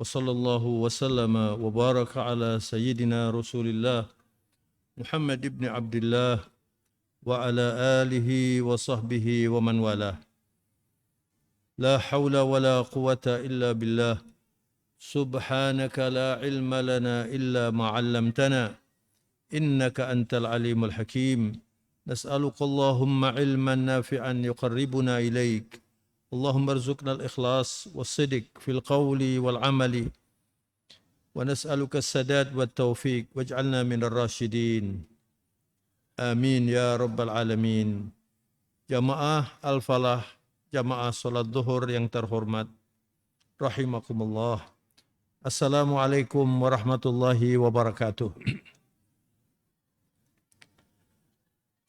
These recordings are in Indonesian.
وصلى الله وسلم وبارك على سيدنا رسول الله محمد بن عبد الله وعلى آله وصحبه ومن والاه. لا حول ولا قوة إلا بالله. سبحانك لا علم لنا إلا ما علمتنا إنك أنت العليم الحكيم. نسألك اللهم علما نافعا يقربنا إليك. اللهم ارزقنا الإخلاص والصدق في القول والعمل ونسألك السداد والتوفيق واجعلنا من الراشدين. آمين يا رب العالمين. Jamaah Al-Falah, jamaah salat zuhur yang terhormat, rahimakumullah. Assalamualaikum warahmatullahi wabarakatuh.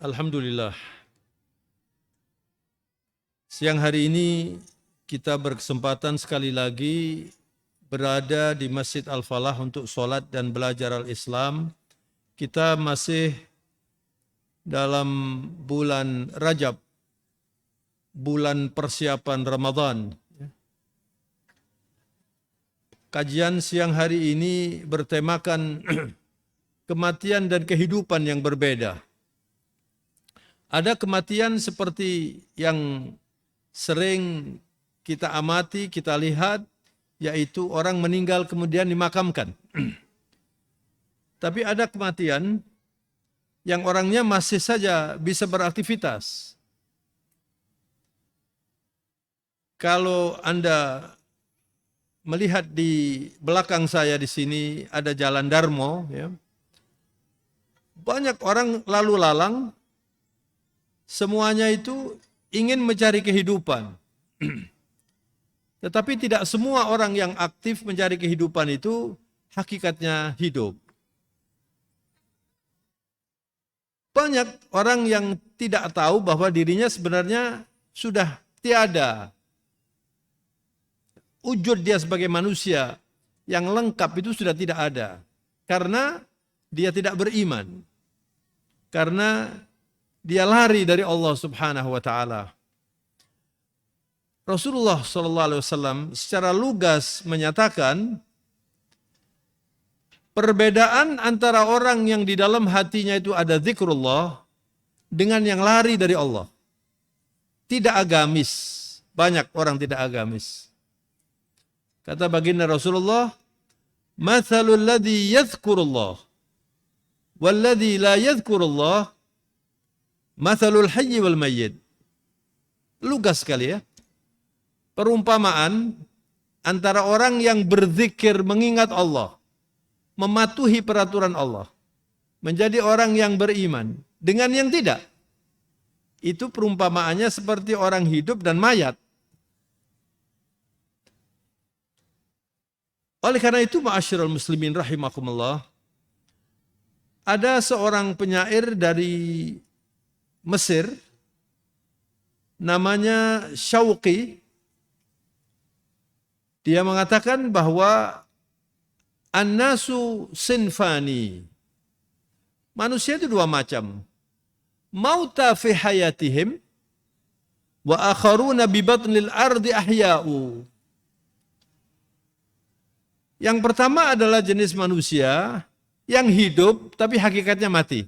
Alhamdulillah. Siang hari ini kita berkesempatan sekali lagi berada di Masjid Al-Falah untuk sholat dan belajar Al-Islam. Kita masih dalam bulan Rajab, bulan persiapan Ramadan. Kajian siang hari ini bertemakan kematian dan kehidupan yang berbeda. Ada kematian seperti yang sering kita amati, kita lihat, yaitu orang meninggal kemudian dimakamkan. Tapi ada kematian yang orangnya masih saja bisa beraktivitas. Kalau Anda melihat di belakang saya di sini ada Jalan Darmo, ya. Banyak orang lalu lalang, semuanya itu ingin mencari kehidupan. Tetapi tidak semua orang yang aktif mencari kehidupan itu hakikatnya hidup. Banyak orang yang tidak tahu bahwa dirinya sebenarnya sudah tiada. Wujud dia sebagai manusia yang lengkap itu sudah tidak ada. Karena dia tidak beriman. Karena dia lari dari Allah Subhanahu wa taala. Rasulullah SAW secara lugas menyatakan perbedaan antara orang yang di dalam hatinya itu ada zikrullah dengan yang lari dari Allah. Tidak agamis. Banyak orang tidak agamis. Kata baginda Rasulullah, "Mathalul ladzi yadhkurullah wal ladzi la yadhkurullah mathalul hayy wal mayyit." Lugas sekali ya. Perumpamaan antara orang yang berzikir mengingat Allah, mematuhi peraturan Allah, menjadi orang yang beriman, dengan yang tidak. Itu perumpamaannya seperti orang hidup dan mayat. Oleh karena itu, ma'asyiral muslimin rahimakumullah, ada seorang penyair dari Mesir, namanya Syauqi. Dia mengatakan bahwa an-nasu sinfani. Manusia itu dua macam. Mauta fi hayatihim wa akharuna bi batnil ardi ahya'u. Yang pertama adalah jenis manusia yang hidup tapi hakikatnya mati.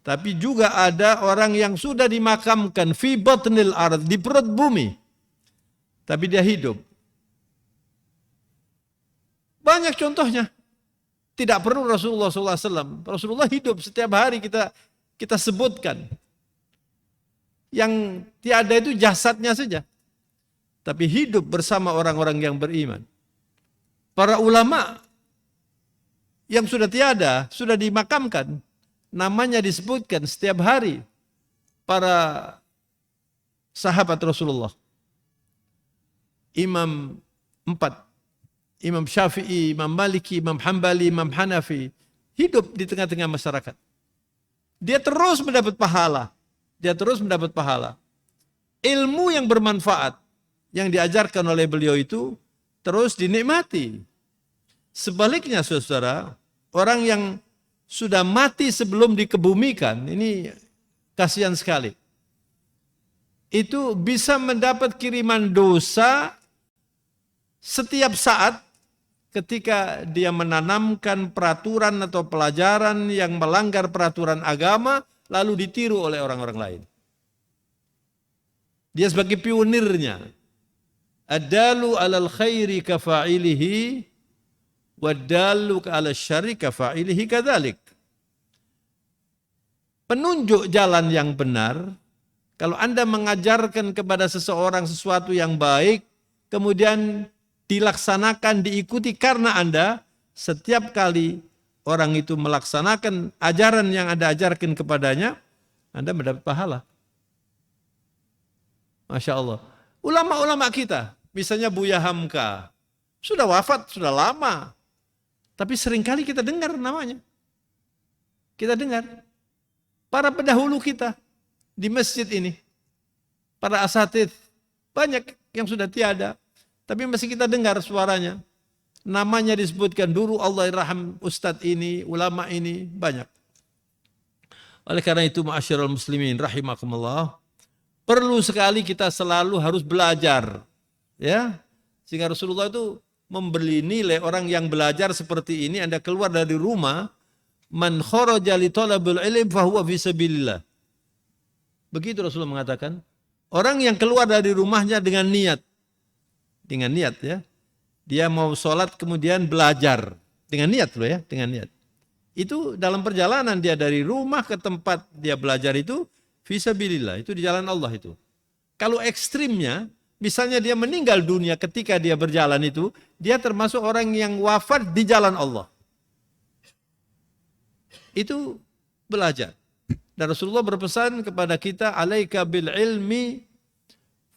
Tapi juga ada orang yang sudah dimakamkan fi batnil ard, di perut bumi. Tapi dia hidup. Banyak contohnya. Tidak perlu Rasulullah SAW. Rasulullah hidup setiap hari kita sebutkan. Yang tiada itu jasadnya saja. Tapi hidup bersama orang-orang yang beriman. Para ulama yang sudah tiada, sudah dimakamkan, namanya disebutkan setiap hari. Para sahabat Rasulullah. Imam 4, Imam Syafi'i, Imam Maliki, Imam Hambali, Imam Hanafi, hidup di tengah-tengah masyarakat. Dia terus mendapat pahala. Ilmu yang bermanfaat yang diajarkan oleh beliau itu terus dinikmati. Sebaliknya saudara, orang yang sudah mati sebelum dikebumikan, ini kasihan sekali. Itu bisa mendapat kiriman dosa Setiap saat ketika dia menanamkan peraturan atau pelajaran yang melanggar peraturan agama, lalu ditiru oleh orang-orang lain. Dia sebagai pionirnya. Ad-dalu 'alal khairi kafa'ilihi wad-dalu 'alal syarri kafa'ilihi kadzalik. Penunjuk jalan yang benar, kalau Anda mengajarkan kepada seseorang sesuatu yang baik, kemudian dilaksanakan, diikuti karena Anda, setiap kali orang itu melaksanakan ajaran yang Anda ajarkan kepadanya, Anda mendapat pahala. Masya Allah. Ulama-ulama kita, misalnya Buya Hamka, sudah wafat, sudah lama. Tapi seringkali kita dengar namanya. Kita dengar. Para pendahulu kita di masjid ini, para asatidz, banyak yang sudah tiada. Tapi masih kita dengar suaranya. Namanya disebutkan dulu, Allah irham ustadz ini, ulama ini, banyak. Oleh karena itu, ma'asyiral muslimin rahimakumullah, perlu sekali kita selalu harus belajar. Ya, sehingga Rasulullah itu memberi nilai orang yang belajar seperti ini. Anda keluar dari rumah, man kharaja li talabil ilm fahuwa fi sabilillah. Begitu Rasulullah mengatakan, orang yang keluar dari rumahnya dengan niat ya, dia mau sholat kemudian belajar dengan niat loh ya, dengan niat. Itu dalam perjalanan dia dari rumah ke tempat dia belajar itu fisabilillah, itu di jalan Allah itu. Kalau ekstrimnya, misalnya dia meninggal dunia ketika dia berjalan itu, dia termasuk orang yang wafat di jalan Allah. Itu belajar. Dan Rasulullah berpesan kepada kita, alaika bil ilmi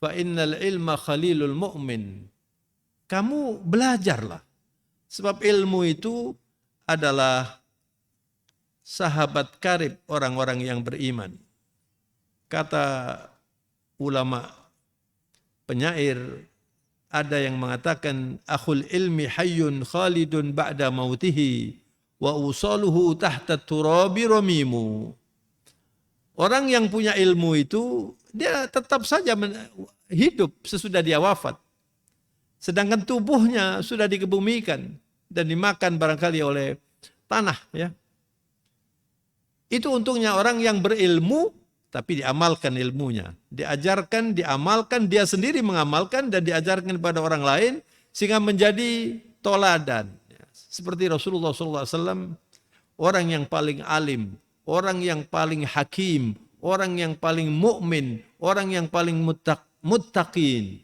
fa innal ilma khalilul mu'min. Kamu belajarlah. Sebab ilmu itu adalah sahabat karib orang-orang yang beriman. Kata ulama penyair, ada yang mengatakan, akhul ilmi hayyun khalidun ba'da mautihi wa usaluhu tahta turabi ramimu. Orang yang punya ilmu itu, dia tetap saja hidup sesudah dia wafat. Sedangkan tubuhnya sudah dikebumikan dan dimakan barangkali oleh tanah. Ya. Itu untungnya orang yang berilmu, tapi diamalkan ilmunya. Diajarkan, diamalkan, dia sendiri mengamalkan dan diajarkan kepada orang lain, sehingga menjadi toladan. Seperti Rasulullah SAW, orang yang paling alim, orang yang paling hakim, orang yang paling mukmin, orang yang paling muttaqin.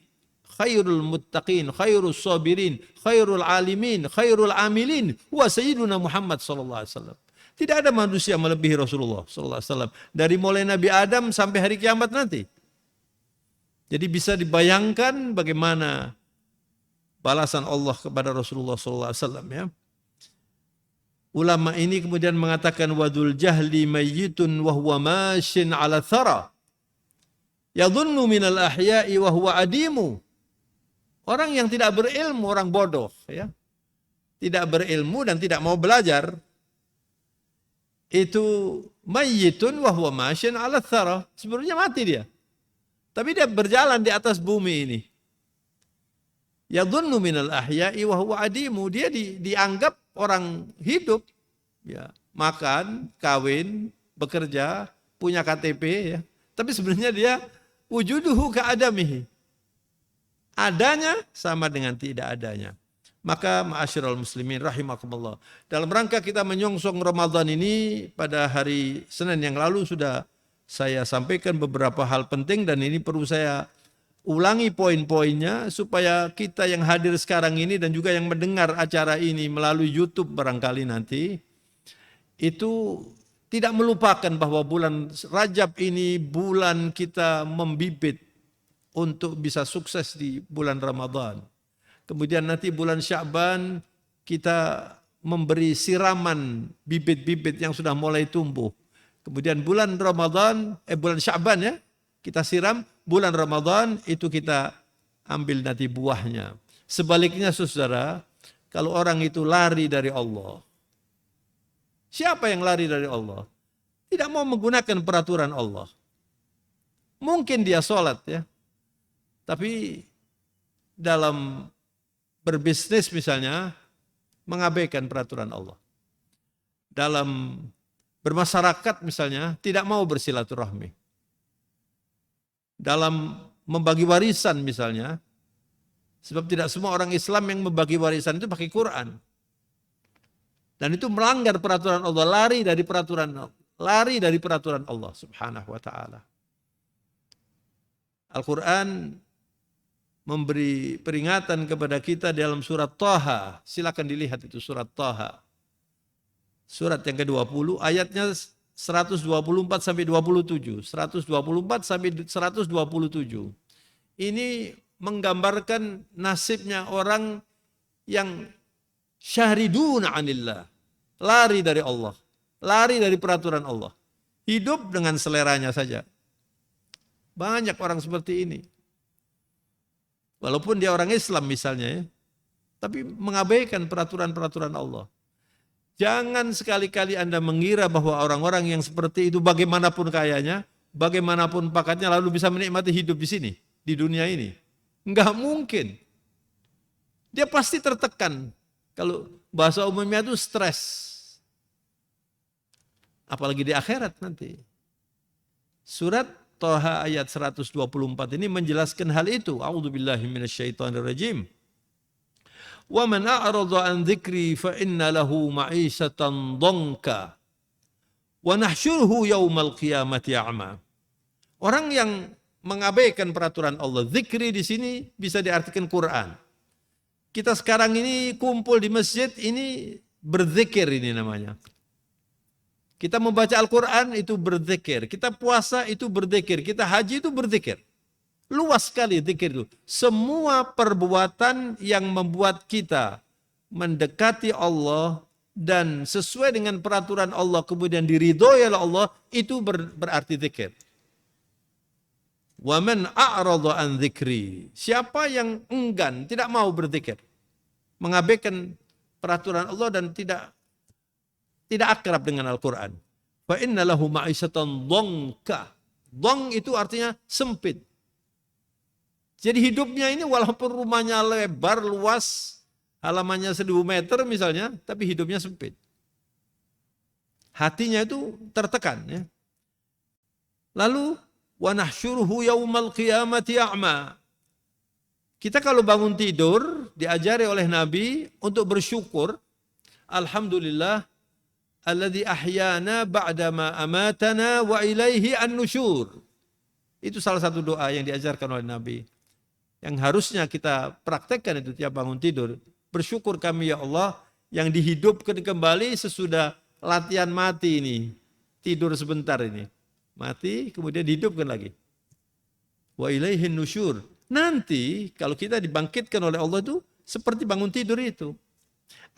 Khairul muttaqin, khairul sabirin, khairul alimin, khairul amilin, wa sayyiduna Muhammad SAW. Tidak ada manusia melebihi Rasulullah SAW. Dari mulai Nabi Adam sampai hari kiamat nanti. Jadi bisa dibayangkan bagaimana balasan Allah kepada Rasulullah SAW. Ya. Ulama ini kemudian mengatakan, wadul jahli mayyitun wa huwa mashin ala thara. Yadhunnu minal ahya'i wa huwa adimu. Orang yang tidak berilmu, orang bodoh. Ya. Tidak berilmu dan tidak mau belajar. Itu mayyitun wa huwa mashin ala thara. Sebenarnya mati dia. Tapi dia berjalan di atas bumi ini. Yadhunnu minal ahya'i wa huwa adimu. Dia dianggap orang hidup. Ya, makan, kawin, bekerja, punya KTP. Ya. Tapi sebenarnya dia wujuduhu ka'adamihi. Adanya sama dengan tidak adanya. Maka ma'asyiral muslimin rahimakumullah. Dalam rangka kita menyongsong Ramadan ini, pada hari Senin yang lalu sudah saya sampaikan beberapa hal penting, dan ini perlu saya ulangi poin-poinnya supaya kita yang hadir sekarang ini dan juga yang mendengar acara ini melalui YouTube barangkali nanti, itu tidak melupakan bahwa bulan Rajab ini bulan kita membibit untuk bisa sukses di bulan Ramadan. Kemudian nanti bulan Sya'ban kita memberi siraman bibit-bibit yang sudah mulai tumbuh. Kemudian bulan Ramadan, bulan Sya'ban ya, kita siram. Bulan Ramadan itu kita ambil nanti buahnya. Sebaliknya saudara, kalau orang itu lari dari Allah. Siapa yang lari dari Allah? Tidak mau menggunakan peraturan Allah. Mungkin dia sholat ya. Tapi dalam berbisnis misalnya, mengabaikan peraturan Allah. Dalam bermasyarakat misalnya, tidak mau bersilaturahmi. Dalam membagi warisan misalnya, sebab tidak semua orang Islam yang membagi warisan itu pakai Quran. Dan itu melanggar peraturan Allah, lari dari peraturan Allah Subhanahu wa taala. Al-Quran memberi peringatan kepada kita dalam surat Thaha. Silakan dilihat itu surat Thaha. Surat yang ke-20 ayatnya 124 sampai 27. 124 sampai 127. Ini menggambarkan nasibnya orang yang syariduna anillah. Lari dari Allah. Lari dari peraturan Allah. Hidup dengan seleranya saja. Banyak orang seperti ini. Walaupun dia orang Islam misalnya ya, tapi mengabaikan peraturan-peraturan Allah. Jangan sekali-kali Anda mengira bahwa orang-orang yang seperti itu bagaimanapun kayanya, bagaimanapun pakatnya lalu bisa menikmati hidup di sini, di dunia ini. Enggak mungkin. Dia pasti tertekan. Kalau bahasa umumnya itu stres. Apalagi di akhirat nanti. Surat Thaha ayat 124 ini menjelaskan hal itu. A'udzubillahi minasyaitonirrajim. Wa man a'rada an dzikri fa inna lahu ma'isatan dhanka wa nahsyuruhu yaumal qiyamati a'ma. Orang yang mengabaikan peraturan Allah, zikri di sini bisa diartikan Quran. Kita sekarang ini kumpul di masjid ini berzikir ini namanya. Kita membaca Al-Quran itu berzikir. Kita puasa itu berzikir. Kita haji itu berzikir. Luas sekali zikir itu. Semua perbuatan yang membuat kita mendekati Allah dan sesuai dengan peraturan Allah kemudian diridhoi oleh Allah itu berarti zikir. Wa man a'rada an dzikri. Siapa yang enggan, tidak mau berzikir, mengabaikan peraturan Allah dan tidak akrab dengan Al-Quran. Fa inna lahu ma'isatan dhanka. Dhang itu artinya sempit. Jadi hidupnya ini walaupun rumahnya lebar, luas, halamannya 1000 meter misalnya, tapi hidupnya sempit. Hatinya itu tertekan. Ya. Lalu, wa nahsyuruhu yaumal qiyamati a'ma. Kita kalau bangun tidur, diajari oleh Nabi untuk bersyukur. Alhamdulillah, alladzi ahyana ba'dama amatana wa ilaihi an-nusyur. Itu salah satu doa yang diajarkan oleh Nabi. Yang harusnya kita praktekkan itu tiap bangun tidur. Bersyukur kami ya Allah yang dihidupkan kembali sesudah latihan mati ini. Tidur sebentar ini. Mati kemudian dihidupkan lagi. Wa ilaihi an-nusyur. Nanti kalau kita dibangkitkan oleh Allah itu seperti bangun tidur itu.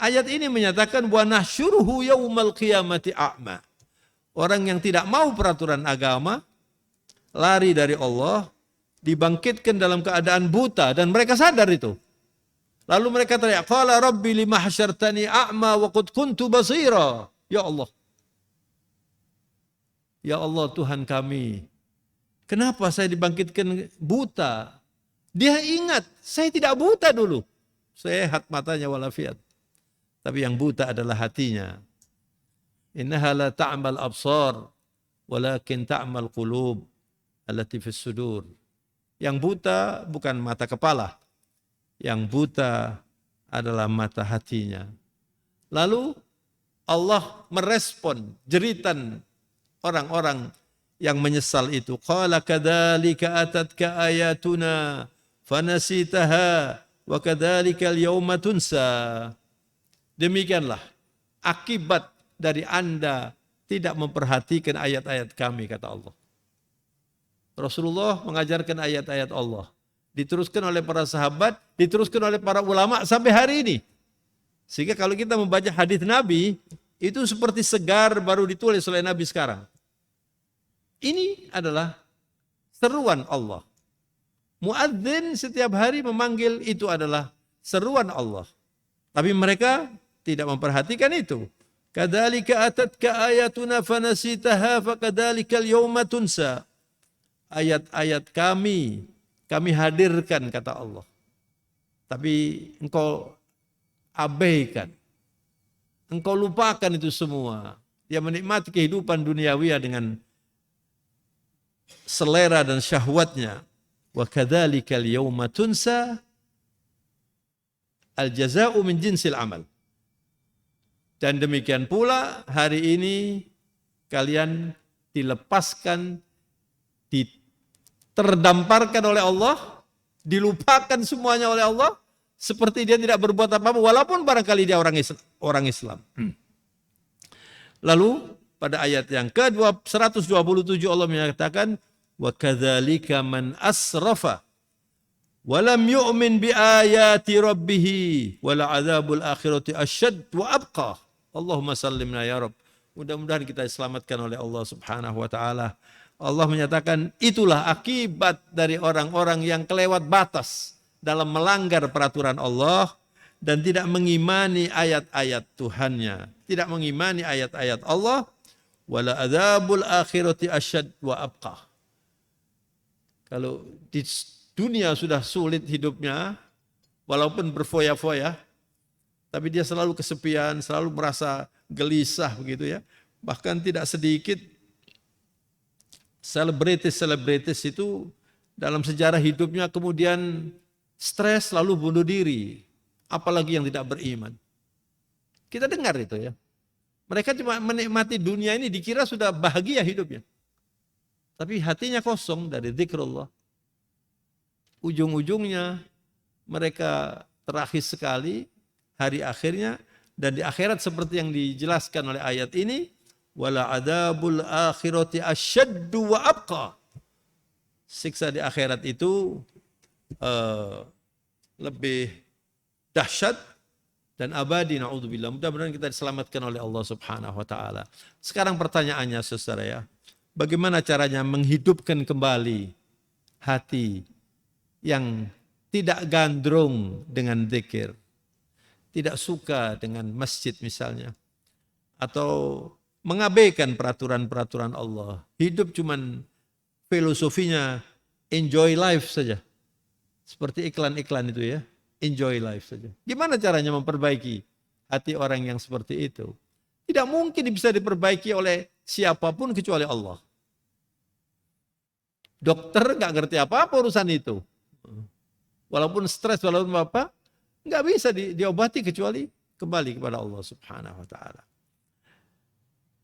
Ayat ini menyatakan wa nahsyuruhu yaumal qiyamati a'ma. Orang yang tidak mau peraturan agama, lari dari Allah, dibangkitkan dalam keadaan buta dan mereka sadar itu. Lalu mereka teriak, qala rabbi lima hasyartani a'ma wa qad kuntu basira. Ya Allah. Ya Allah Tuhan kami, kenapa saya dibangkitkan buta? Dia ingat, saya tidak buta dulu. Sehat matanya walafiat. Tapi yang buta adalah hatinya. Innaha la ta'mal absar, walakin ta'mal qulub allati fis sudur. Yang buta bukan mata kepala. Yang buta adalah mata hatinya. Lalu Allah merespon jeritan orang-orang yang menyesal itu. Qala kadzalika atatka ayatuna fanasitaha wa kadzalika al-yauma tunsa. Demikianlah akibat dari Anda tidak memperhatikan ayat-ayat kami, kata Allah. Rasulullah mengajarkan ayat-ayat Allah. Diteruskan oleh para sahabat, diteruskan oleh para ulama sampai hari ini. Sehingga kalau kita membaca hadis Nabi, itu seperti segar baru ditulis oleh Nabi sekarang. Ini adalah seruan Allah. Muadzin setiap hari memanggil itu adalah seruan Allah. Tapi mereka tidak memperhatikan itu. Kadzalika atatka ayatuna fanasitaha fakadzalika al-yauma tunsa. Ayat-ayat kami hadirkan, kata Allah. Tapi engkau abaikan. Engkau lupakan itu semua. Dia menikmati kehidupan duniawi dengan selera dan syahwatnya. Wa kadzalika al-yawma tunsa al-jazaa'u min jinsil amal. Dan demikian pula hari ini kalian dilepaskan, terdamparkan oleh Allah, dilupakan semuanya oleh Allah, seperti dia tidak berbuat apa-apa, walaupun barangkali dia orang Islam. Lalu pada ayat yang ke-127 Allah menyatakan, wa kadzalika man asrafa wa lam yu'min bi ayati rabbih wal 'adzabul akhirati asyad wa abqa. Allahumma sallimna ya Rabb. Mudah-mudahan kita diselamatkan oleh Allah Subhanahu wa taala. Allah menyatakan itulah akibat dari orang-orang yang kelewat batas dalam melanggar peraturan Allah dan tidak mengimani ayat-ayat Tuhannya, tidak mengimani ayat-ayat Allah. Wala adzabul akhirati asyad wa abqa. Kalau di dunia sudah sulit hidupnya, walaupun berfoya-foya, tapi dia selalu kesepian, selalu merasa gelisah begitu ya. Bahkan tidak sedikit selebritis itu dalam sejarah hidupnya kemudian stres lalu bunuh diri. Apalagi yang tidak beriman. Kita dengar itu ya. Mereka cuma menikmati dunia ini dikira sudah bahagia hidupnya. Tapi hatinya kosong dari zikrullah. Ujung-ujungnya mereka terakhir sekali hari akhirnya, dan di akhirat seperti yang dijelaskan oleh ayat ini, wala adzabul akhirati asyaddu wa abqa. Siksa di akhirat itu lebih dahsyat dan abadi, naudzubillah. Mudah-mudahan kita diselamatkan oleh Allah Subhanahu wa taala. Sekarang pertanyaannya saudara ya, bagaimana caranya menghidupkan kembali hati yang tidak gandrung dengan zikir, tidak suka dengan masjid misalnya, atau mengabaikan peraturan-peraturan Allah. Hidup cuman filosofinya enjoy life saja. Seperti iklan-iklan itu ya. Enjoy life saja. Gimana caranya memperbaiki hati orang yang seperti itu? Tidak mungkin bisa diperbaiki oleh siapapun kecuali Allah. Dokter nggak ngerti apa-apa urusan itu. Walaupun stres, walaupun apa, nggak bisa diobati kecuali kembali kepada Allah Subhanahu wa taala.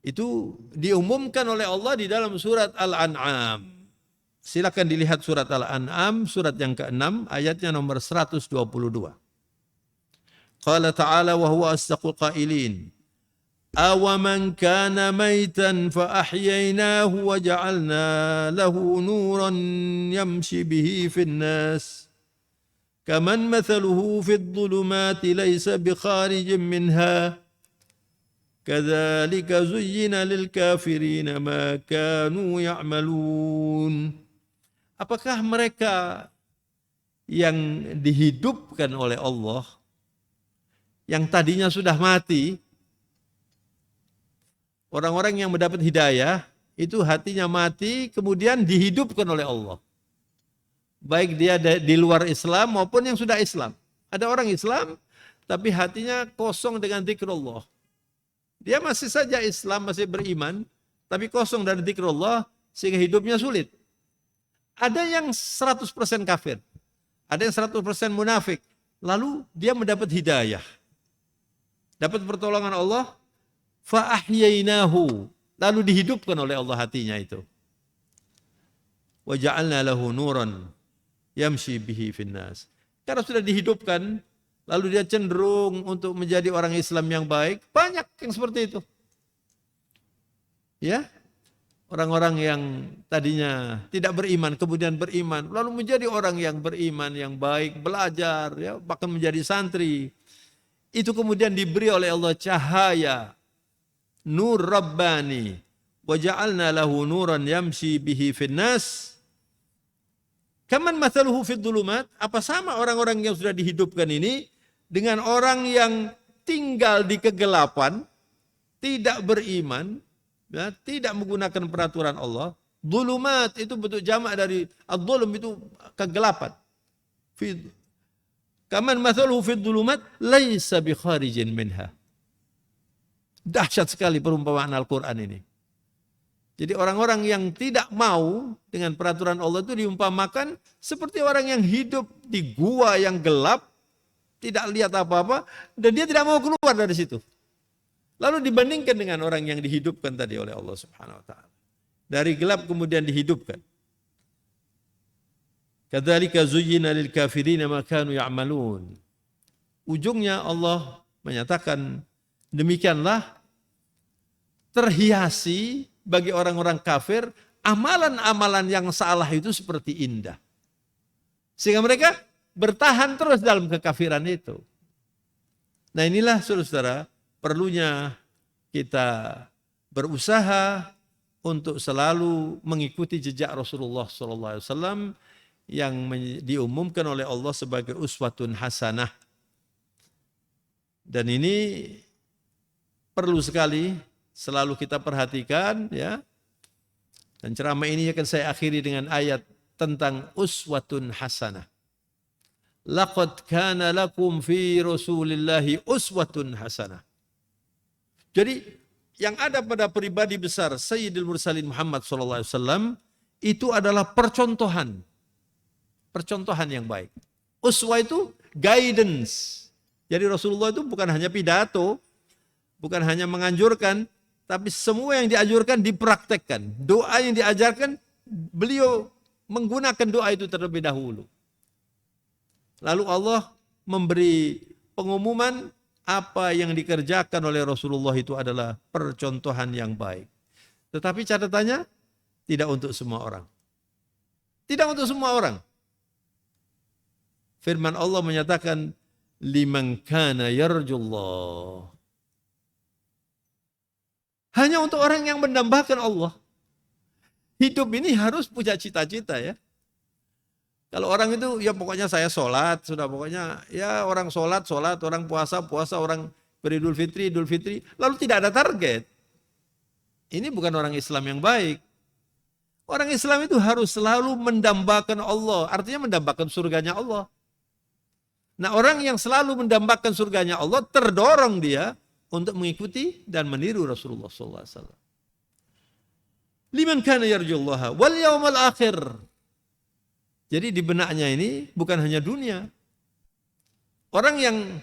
Itu diumumkan oleh Allah di dalam surat Al-An'am. Silakan dilihat surat Al-An'am, surat yang ke-6, ayatnya nomor 122. Qala ta'ala wa huwa asdaqul qailin. Awaman kana maitan fa ahyaynahu wa ja'alna lahu nuran yamshi bihi fin nas. Kaman mathaluhu fid dhulumati laysa bikharijin minha. Kadzalika zuyyina lil kafirina ma kanu ya'malun. Apakah mereka yang dihidupkan oleh Allah, yang tadinya sudah mati, orang-orang yang mendapat hidayah, itu hatinya mati, kemudian dihidupkan oleh Allah. Baik dia di luar Islam maupun yang sudah Islam. Ada orang Islam, tapi hatinya kosong dengan zikrullah. Dia masih saja Islam, masih beriman, tapi kosong dari zikrullah, sehingga hidupnya sulit. Ada yang 100% kafir, ada yang 100% munafik. Lalu dia mendapat hidayah, dapat pertolongan Allah, fa ahyainahu, lalu dihidupkan oleh Allah hatinya itu. Wa ja'alna lahu nuran yamshi bihi finnas. Karena sudah dihidupkan, lalu dia cenderung untuk menjadi orang Islam yang baik. Banyak yang seperti itu. Ya, orang-orang yang tadinya tidak beriman, kemudian beriman, lalu menjadi orang yang beriman, yang baik, belajar, ya, bahkan menjadi santri. Itu kemudian diberi oleh Allah cahaya, nur Rabbani, wa ja'alna lahu nuran yamshi bihi finnas. Kaman mathaluhu fid dhulumat, apa sama orang-orang yang sudah dihidupkan ini dengan orang yang tinggal di kegelapan, tidak beriman, ya, tidak menggunakan peraturan Allah. Dhulumat itu bentuk jamak dari ad-dhulum, itu kegelapan. Kaman mathaluhu fid dhulumat laisa bi kharijin minha. Dahsyat sekali perumpamaan Al-Quran ini. Jadi orang-orang yang tidak mau dengan peraturan Allah itu diumpamakan seperti orang yang hidup di gua yang gelap, tidak lihat apa-apa, dan dia tidak mau keluar dari situ. Lalu dibandingkan dengan orang yang dihidupkan tadi oleh Allah Subhanahu wa taala. Dari gelap kemudian dihidupkan. Kadzalika zuyyina lil kafirina ma kanu ya'malun. Ujungnya Allah menyatakan demikianlah terhiasi bagi orang-orang kafir amalan-amalan yang salah itu seperti indah. Sehingga mereka bertahan terus dalam kekafiran itu. Nah inilah saudara-saudara, perlunya kita berusaha untuk selalu mengikuti jejak Rasulullah SAW yang diumumkan oleh Allah sebagai uswatun hasanah. Dan ini perlu sekali selalu kita perhatikan, ya. Dan ceramah ini akan saya akhiri dengan ayat tentang uswatun hasanah. Laqad kana lakum fi Rasulillahi uswatun hasanah. Jadi yang ada pada pribadi besar Sayyidil Mursalin Muhammad SAW itu adalah percontohan. Percontohan yang baik. Uswah itu guidance. Jadi Rasulullah itu bukan hanya pidato, bukan hanya menganjurkan, tapi semua yang dianjurkan dipraktekkan. Doa yang diajarkan, beliau menggunakan doa itu terlebih dahulu. Lalu Allah memberi pengumuman apa yang dikerjakan oleh Rasulullah itu adalah percontohan yang baik. Tetapi catatannya, tidak untuk semua orang. Tidak untuk semua orang. Firman Allah menyatakan, liman kana yarjullah. Hanya untuk orang yang mendambakan Allah. Hidup ini harus punya cita-cita ya. Kalau orang itu ya pokoknya saya sholat, sudah pokoknya ya orang sholat, orang puasa, orang beridul fitri, lalu tidak ada target. Ini bukan orang Islam yang baik. Orang Islam itu harus selalu mendambakan Allah, artinya mendambakan surganya Allah. Nah orang yang selalu mendambakan surganya Allah terdorong dia untuk mengikuti dan meniru Rasulullah SAW. Liman kana yarjullaha wal yawmal akhir. Jadi di benaknya ini bukan hanya dunia. Orang yang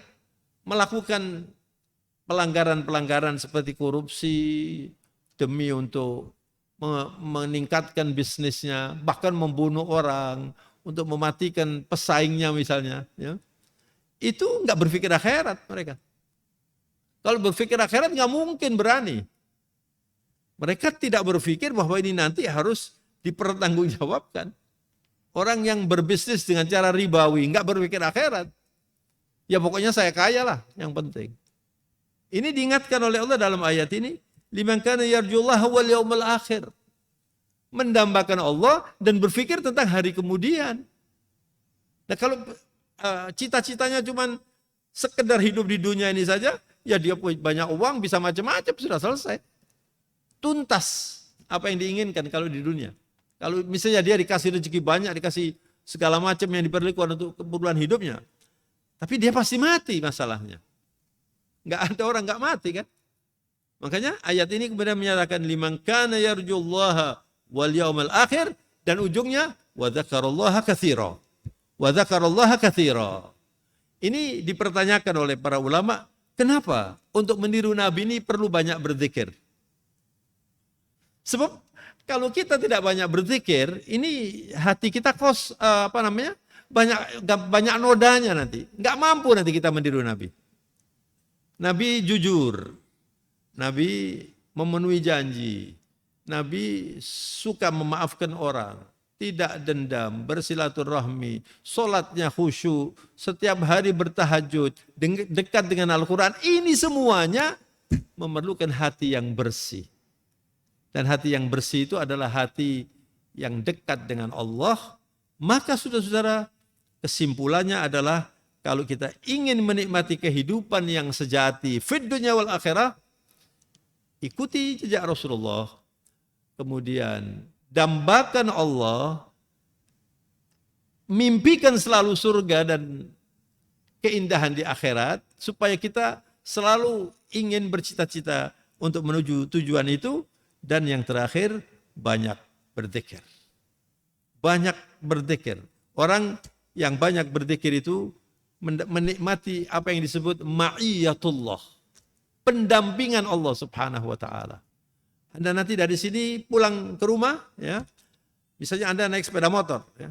melakukan pelanggaran-pelanggaran seperti korupsi demi untuk meningkatkan bisnisnya, bahkan membunuh orang, untuk mematikan pesaingnya misalnya, ya, itu nggak berpikir akhirat mereka. Kalau berpikir akhirat nggak mungkin berani. Mereka tidak berpikir bahwa ini nanti harus dipertanggungjawabkan. Orang yang berbisnis dengan cara ribawi nggak berpikir akhirat. Ya pokoknya saya kaya lah yang penting. Ini diingatkan oleh Allah dalam ayat ini. Liman kana yarjullaha wal yawmal akhir. Mendambakan Allah dan berpikir tentang hari kemudian. Nah kalau cita-citanya cuma sekedar hidup di dunia ini saja, ya dia punya banyak uang, bisa macam-macam, sudah selesai. Tuntas apa yang diinginkan kalau di dunia. Kalau misalnya dia dikasih rezeki banyak, dikasih segala macam yang diperlukan untuk kebutuhan hidupnya. Tapi dia pasti mati masalahnya. Enggak ada orang enggak mati kan. Makanya ayat ini kemudian menyatakan liman kana yarjullaha wal yaumal akhir, dan ujungnya wa dzakarallaha katsira. Wa dzakarallaha katsira. Ini dipertanyakan oleh para ulama, kenapa untuk meniru Nabi ini perlu banyak berzikir? Sebab kalau kita tidak banyak berzikir, ini hati kita banyak nodanya nanti. Enggak mampu nanti kita meniru Nabi. Nabi jujur. Nabi memenuhi janji. Nabi suka memaafkan orang. Tidak dendam, bersilaturahmi, sholatnya khusyuk, setiap hari bertahajud, dekat dengan Al-Quran. Ini semuanya memerlukan hati yang bersih. Dan hati yang bersih itu adalah hati yang dekat dengan Allah. Maka saudara-saudara, kesimpulannya adalah kalau kita ingin menikmati kehidupan yang sejati fid dunya wal akhirah, ikuti jejak Rasulullah. Kemudian dambakan Allah, mimpikan selalu surga dan keindahan di akhirat, supaya kita selalu ingin bercita-cita untuk menuju tujuan itu. Dan yang terakhir, banyak berzikir. Banyak berzikir. Orang yang banyak berzikir itu menikmati apa yang disebut ma'iyatullah, pendampingan Allah Subhanahu wa taala. Anda nanti dari sini pulang ke rumah, ya, misalnya Anda naik sepeda motor, ya,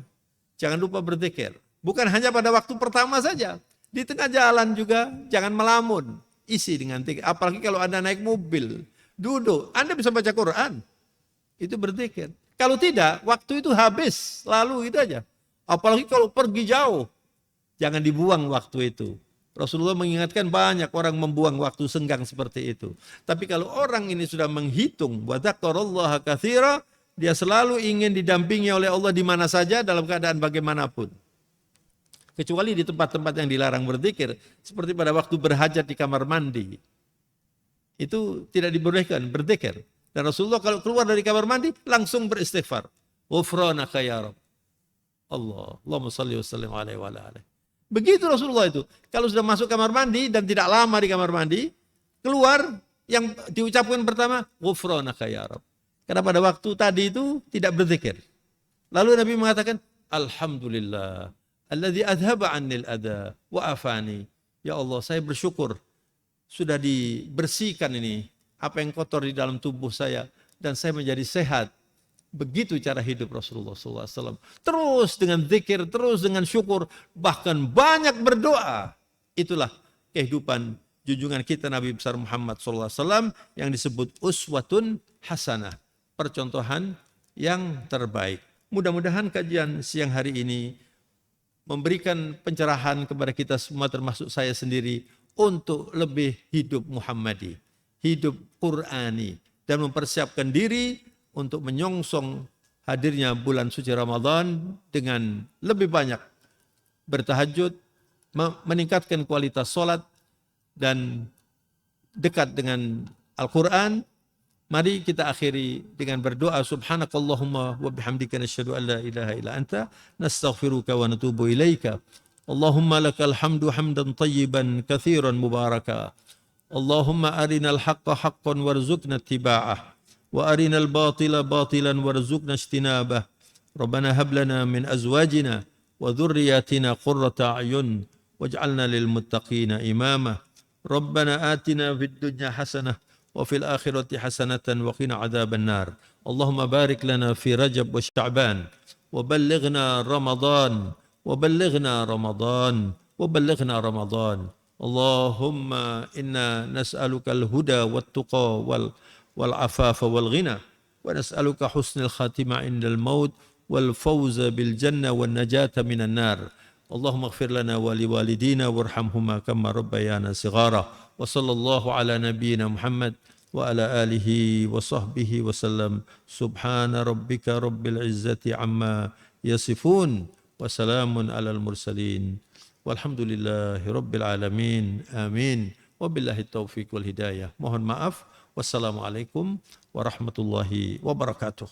jangan lupa berzikir. Bukan hanya pada waktu pertama saja, di tengah jalan juga jangan melamun, isi dengan zikir. Apalagi kalau Anda naik mobil, duduk, Anda bisa baca Quran, itu berzikir. Kalau tidak, waktu itu habis, lalu itu aja. Apalagi kalau pergi jauh, jangan dibuang waktu itu. Rasulullah mengingatkan banyak orang membuang waktu senggang seperti itu. Tapi kalau orang ini sudah menghitung, wa dzakarallaha katsira, dia selalu ingin didampingi oleh Allah di mana saja dalam keadaan bagaimanapun. Kecuali di tempat-tempat yang dilarang berzikir, seperti pada waktu berhajat di kamar mandi. Itu tidak dibolehkan berzikir. Dan Rasulullah kalau keluar dari kamar mandi langsung beristighfar. Ghufranaka ya Rabb. Allahumma salli wa sallim alaihi wa ala alihi. Begitu Rasulullah itu. Kalau sudah masuk kamar mandi dan tidak lama di kamar mandi, keluar yang diucapkan pertama, Ghufranaka ya Rabb. Karena pada waktu tadi itu tidak berzikir. Lalu Nabi mengatakan, Alhamdulillah, alladzi adhaba annil adha wa afani. Ya Allah, saya bersyukur sudah dibersihkan ini apa yang kotor di dalam tubuh saya dan saya menjadi sehat. Begitu cara hidup Rasulullah SAW. Terus dengan zikir, terus dengan syukur, bahkan banyak berdoa. Itulah kehidupan junjungan kita Nabi besar Muhammad SAW yang disebut uswatun hasanah, percontohan yang terbaik. Mudah-mudahan kajian siang hari ini memberikan pencerahan kepada kita semua, termasuk saya sendiri, untuk lebih hidup Muhammadi, hidup Qur'ani, dan mempersiapkan diri untuk menyongsong hadirnya bulan suci Ramadan dengan lebih banyak bertahajud, meningkatkan kualitas sholat, dan dekat dengan Al-Quran. Mari kita akhiri dengan berdoa, subhanakallahumma wa bihamdika nasyhadu an la ilaha illa anta nastaghfiruka wa natubu ilaika. Allahumma lakal hamdu hamdan tayyiban katsiran mubaraka. Allahumma arinal haqqa haqqan warzuqna ittiba'ah wa arinal batila batilan warzuqna ijtinabah. Rabbana hab lana min azwajina wa dhurriyyatina qurrata a'yun waj'alna lil muttaqina imama. Rabbana atina fid dunya hasanah wa fil akhirati hasanatan wa qina adzaban nar. Allahumma barik lana fi Rajab wa Sya'ban wa ballighna Ramadan وبلغنا رمضان وبلغنا رمضان. اللهم إنا نسألك الهدى والتقى والعفاف والغنى ونسألك حسن الخاتمة عند الموت والفوز بالجنة والنجاة من النار. اللهم اغفر لنا ولوالدينا وارحمهما كما ربيانا صغارا. وصلى الله على نبينا محمد وعلى آله وصحبه وسلم. سبحان ربك رب العزة عما يصفون وسلام على المرسلين والحمد لله رب العالمين آمين وبالله التوفيق والهداية. Mohon maaf. Wassalamualaikum warahmatullahi wabarakatuh.